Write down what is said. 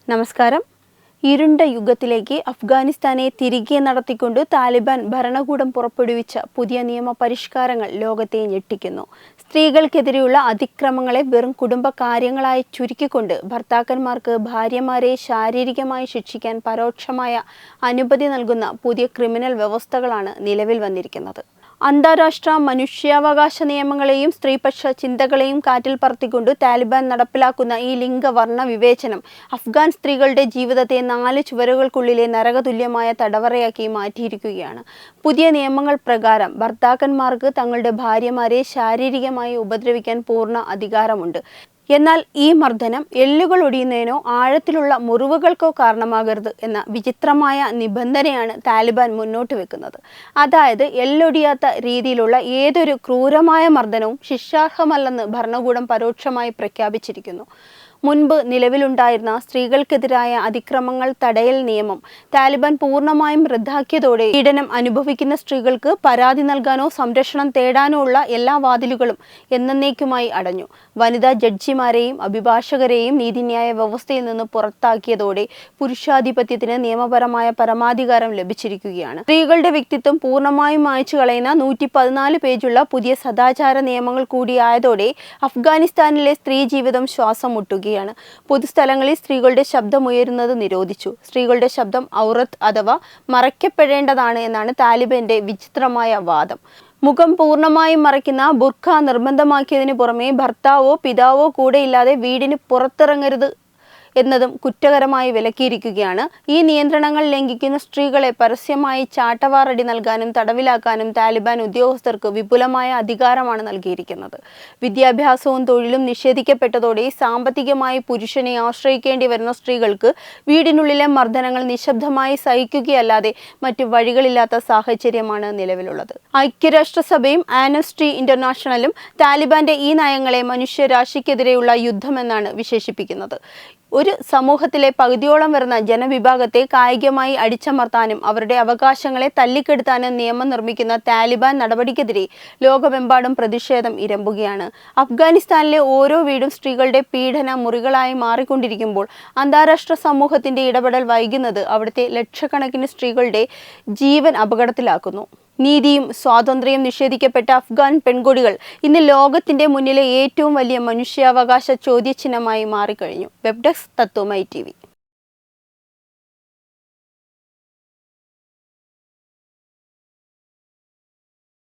നമസ്കാരം. ഇരുണ്ട യുഗത്തിലേക്ക് അഫ്ഗാനിസ്ഥാനെ തിരികെ നടത്തിക്കൊണ്ട് താലിബാൻ ഭരണകൂടം പുറപ്പെടുവിച്ച പുതിയ നിയമ പരിഷ്കാരങ്ങൾ ലോകത്തെ ഞെട്ടിക്കുന്നു. സ്ത്രീകൾക്കെതിരെയുള്ള അതിക്രമങ്ങളെ വെറും കുടുംബ കാര്യങ്ങളായി ചുരുക്കിക്കൊണ്ട് ഭർത്താക്കന്മാർക്ക് ഭാര്യമാരെ ശാരീരികമായി ശിക്ഷിക്കാൻ പരോക്ഷമായ അനുമതി നൽകുന്ന പുതിയ ക്രിമിനൽ വ്യവസ്ഥകളാണ് നിലവിൽ വന്നിരിക്കുന്നത്. അന്താരാഷ്ട്ര മനുഷ്യാവകാശ നിയമങ്ങളെയും സ്ത്രീപക്ഷ ചിന്തകളെയും കാറ്റിൽ പറത്തിക്കൊണ്ട് താലിബാൻ നടപ്പിലാക്കുന്ന ഈ ലിംഗവർണ്ണ വിവേചനം അഫ്ഗാൻ സ്ത്രീകളുടെ ജീവിതത്തെ 4 ചുവരുകൾക്കുള്ളിലെ നരകതുല്യമായ തടവറയാക്കി മാറ്റിയിരിക്കുകയാണ്. പുതിയ നിയമങ്ങൾ പ്രകാരം ഭർത്താക്കന്മാർക്ക് തങ്ങളുടെ ഭാര്യമാരെ ശാരീരികമായി ഉപദ്രവിക്കാൻ പൂർണ്ണ അധികാരമുണ്ട്. എന്നാൽ ഈ മർദ്ദനം എല്ലുകൾ ഒടിയുന്നതിനോ ആഴത്തിലുള്ള മുറിവുകൾക്കോ കാരണമാകരുത് എന്ന വിചിത്രമായ നിബന്ധനയാണ് താലിബാൻ മുന്നോട്ട് വെക്കുന്നത്. അതായത് എല്ലൊടിയാത്ത രീതിയിലുള്ള ഏതൊരു ക്രൂരമായ മർദ്ദനവും ശിക്ഷാർഹമല്ലെന്ന് ഭരണകൂടം പരോക്ഷമായി പ്രഖ്യാപിച്ചിരിക്കുന്നു. മുൻപ് നിലവിലുണ്ടായിരുന്ന സ്ത്രീകൾക്കെതിരായ അതിക്രമങ്ങൾ തടയൽ നിയമം താലിബാൻ പൂർണ്ണമായും റദ്ദാക്കിയതോടെ പീഡനം അനുഭവിക്കുന്ന സ്ത്രീകൾക്ക് പരാതി നൽകാനോ സംരക്ഷണം തേടാനോ ഉള്ള എല്ലാ വാതിലുകളും എന്നേക്കുമായി അടഞ്ഞു. വനിതാ ജഡ്ജിമാരെയും അഭിഭാഷകരെയും നീതിന്യായ വ്യവസ്ഥയിൽ നിന്ന് പുറത്താക്കിയതോടെ പുരുഷാധിപത്യത്തിന് നിയമപരമായ പരമാധികാരം ലഭിച്ചിരിക്കുകയാണ്. സ്ത്രീകളുടെ വ്യക്തിത്വം പൂർണ്ണമായും മായ്ച്ചു കളയുന്ന 114 പേജുള്ള പുതിയ സദാചാര നിയമങ്ങൾ കൂടിയായതോടെ അഫ്ഗാനിസ്ഥാനിലെ സ്ത്രീ ജീവിതം ശ്വാസം മുട്ടുകയാണ്. പൊതുസ്ഥലങ്ങളിൽ സ്ത്രീകളുടെ ശബ്ദമുയരുന്നത് നിരോധിച്ചു. സ്ത്രീകളുടെ ശബ്ദം ഔറത്ത് അഥവാ മറയ്ക്കപ്പെടേണ്ടതാണ് എന്നാണ് താലിബാന്റെ വിചിത്രമായ വാദം. മുഖം പൂർണ്ണമായും മറയ്ക്കുന്ന ബുർഖ നിർബന്ധമാക്കിയതിനു പുറമെ ഭർത്താവോ പിതാവോ കൂടെയില്ലാതെ വീടിന് പുറത്തിറങ്ങരുത് എന്നതും കുറ്റകരമായി വിലക്കിയിരിക്കുകയാണ്. ഈ നിയന്ത്രണങ്ങൾ ലംഘിക്കുന്ന സ്ത്രീകളെ പരസ്യമായി ചാട്ടവാറടി നൽകാനും തടവിലാക്കാനും താലിബാൻ ഉദ്യോഗസ്ഥർക്ക് വിപുലമായ അധികാരമാണ് നൽകിയിരിക്കുന്നത്. വിദ്യാഭ്യാസവും തൊഴിലും നിഷേധിക്കപ്പെട്ടതോടെ സാമ്പത്തികമായി പുരുഷനെ ആശ്രയിക്കേണ്ടി വരുന്ന സ്ത്രീകൾക്ക് വീടിനുള്ളിലെ മർദ്ദനങ്ങൾ നിശബ്ദമായി സഹിക്കുകയല്ലാതെ മറ്റു വഴികളില്ലാത്ത സാഹചര്യമാണ് നിലവിലുള്ളത്. ഐക്യരാഷ്ട്രസഭയും ആംനസ്റ്റി ഇന്റർനാഷണലും താലിബാന്റെ ഈ നയങ്ങളെ മനുഷ്യരാശിക്കെതിരെയുള്ള യുദ്ധമെന്നാണ് വിശേഷിപ്പിക്കുന്നത്. ഒരു സമൂഹത്തിലെ പകുതിയോളം വരുന്ന ജനവിഭാഗത്തെ കായികമായി അടിച്ചമർത്താനും അവരുടെ അവകാശങ്ങളെ തല്ലിക്കെടുത്താനും നിയമം നിർമ്മിക്കുന്ന താലിബാൻ നടപടിക്കെതിരെ ലോകമെമ്പാടും പ്രതിഷേധം ഇരമ്പുകയാണ്. അഫ്ഗാനിസ്ഥാനിലെ ഓരോ വീടും സ്ത്രീകളുടെ പീഡന മുറികളായി മാറിക്കൊണ്ടിരിക്കുമ്പോൾ അന്താരാഷ്ട്ര സമൂഹത്തിന്റെ ഇടപെടൽ വൈകുന്നത് അവിടുത്തെ ലക്ഷക്കണക്കിന് സ്ത്രീകളുടെ ജീവൻ അപകടത്തിലാക്കുന്നു. നീതിയും സ്വാതന്ത്ര്യവും നിഷേധിക്കപ്പെട്ട അഫ്ഗാൻ പെൺകുട്ടികൾ ഇന്ന് ലോകത്തിന്റെ മുന്നിലെ ഏറ്റവും വലിയ മനുഷ്യാവകാശ ചോദ്യചിഹ്നമായി മാറിക്കഴിഞ്ഞു. വെബ് ഡെസ്ക് തത്വമൈ TV.